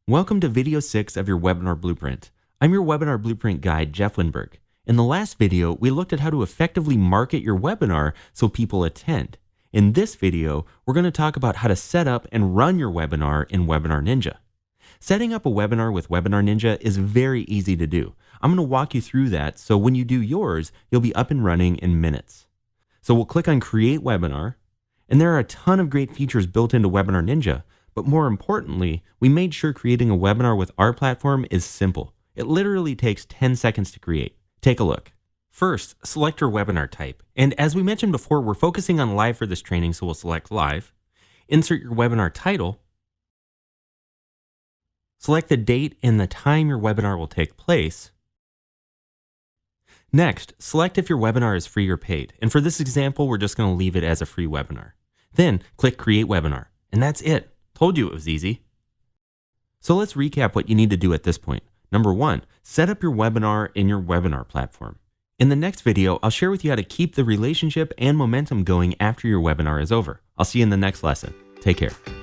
Welcome to video 6 of your webinar blueprint. I'm your webinar blueprint guide, Jeff Lindberg. In the last video, we looked at how to effectively market your webinar so people attend. In this video, we're going to talk about how to set up and run your webinar in WebinarNinja. Setting up a webinar with WebinarNinja is very easy to do. I'm going to walk you through that so when you do yours, you'll be up and running in minutes. So we'll click on Create Webinar, and there are a ton of great features built into WebinarNinja. But more importantly, we made sure creating a webinar with our platform is simple. It literally takes 10 seconds to create. Take a look. First, select your webinar type. And as we mentioned before, we're focusing on live for this training, so we'll select live. Insert your webinar title. Select the date and the time your webinar will take place. Next, select if your webinar is free or paid. And for this example, we're just going to leave it as a free webinar. Then click Create Webinar. And that's it. Told you it was easy. So let's recap what you need to do at this point. Number 1, set up your webinar in your webinar platform. In the next video, I'll share with you how to keep the relationship and momentum going after your webinar is over. I'll see you in the next lesson. Take care.